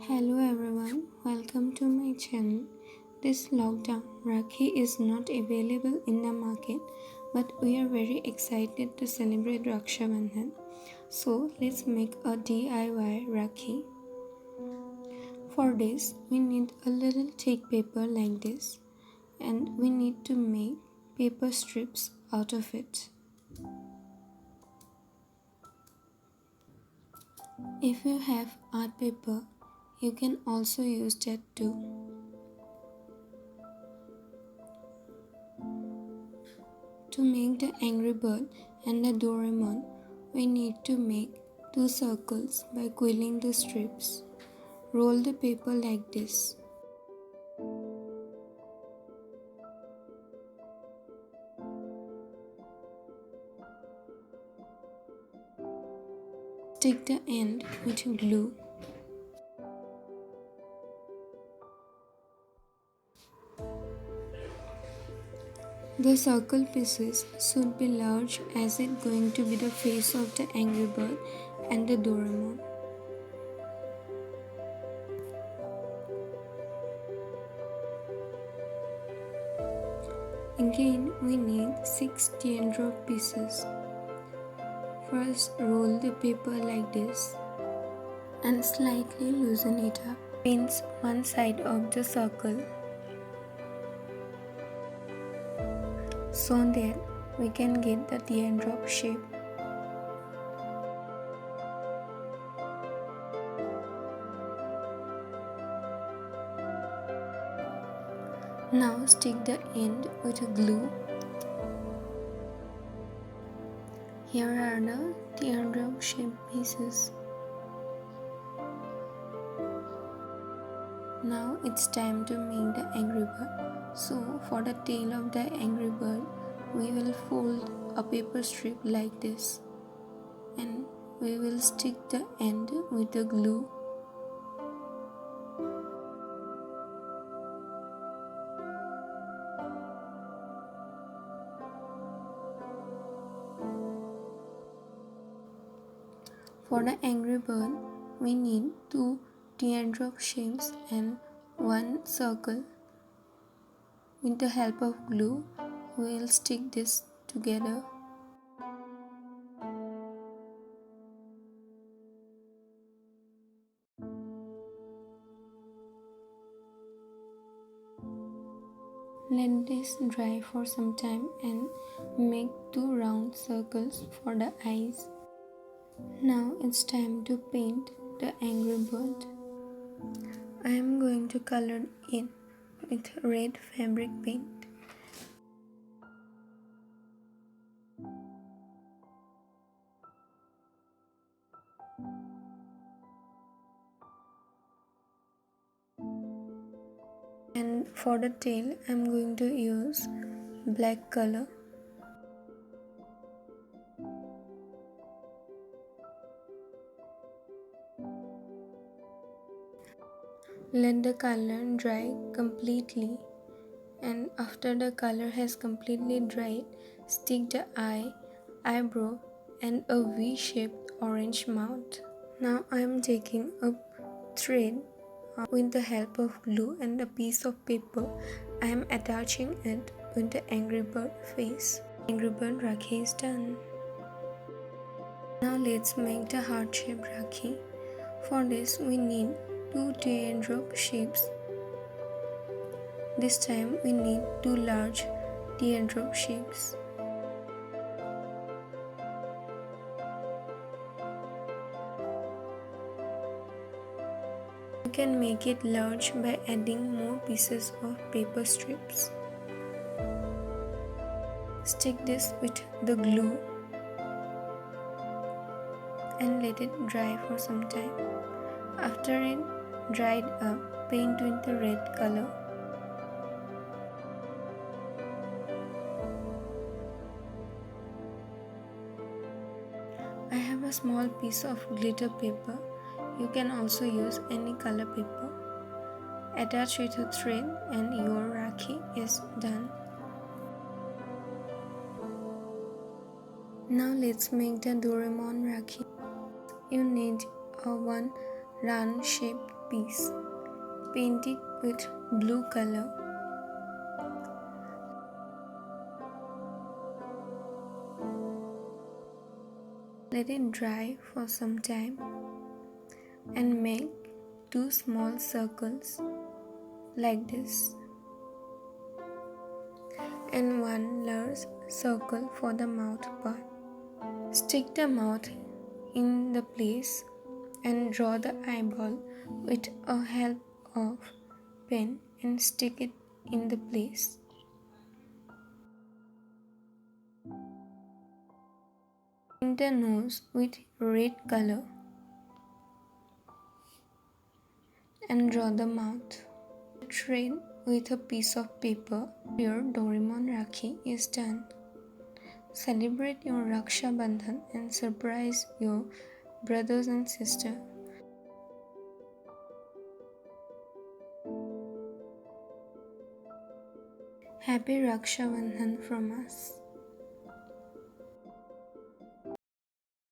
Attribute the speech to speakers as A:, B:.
A: Hello everyone, welcome to my channel. This lockdown, Rakhi is not available in the market, but we are very excited to celebrate Raksha Bandhan. So let's make a DIY Rakhi. For this, we need a little thick paper like this, and we need to make paper strips out of it. If you have art paper, you can also use that too. To make the angry bird and the Doraemon, we need to make two circles by quilling the strips. Roll the paper like this. Stick the end with glue. The circle pieces should be large as it's going to be the face of the angry bird and the Doraemon. Again, we need 6 teardrop pieces. First, roll the paper like this and slightly loosen it up. Pinch one side of the circle so that we can get the teardrop shape. Now stick the end with glue. Here are the teardrop shape pieces. Now it's time to make the angry bird. So for the tail of the angry bird, we will fold a paper strip like this and we will stick the end with the glue. For the angry bird, we need two teardrop shapes and one circle. With the help of glue, we will stick this together. Let this dry for some time and make two round circles for the eyes. Now it's time to paint the angry bird. I am going to color it with red fabric paint. And for the tail, I am going to use black color. Let the color dry completely, and after the color has completely dried, stick the eye, eyebrow and a V-shaped orange mouth. Now I am taking a thread with the help of glue and a piece of paper. I am attaching it with the angry bird face. Angry bird Rakhi is done. Now let's make the heart-shaped Rakhi. For this we need two teardrop shapes. This time we need two large teardrop shapes. You can make it large by adding more pieces of paper strips. Stick this with the glue and let it dry for some time. After it dried up, paint with the red color. I have a small piece of glitter paper. You can also use any color paper. Attach with a thread and your Rakhi is done. Now let's make the Doramon Rakhi. You need a one round shaped piece. Paint it with blue color. Let it dry for some time and make 2 small circles like this and 1 large circle for the mouth part. Stick the mouth in the place and draw the eyeball with a help of pen and stick it in the place. Paint the nose with red color and draw the mouth. Thread with a piece of paper. Your Doramon Rakhi is done. Celebrate your RAKSHA BANDHAN and surprise your brothers and sisters. Happy RAKSHA BANDHAN from us.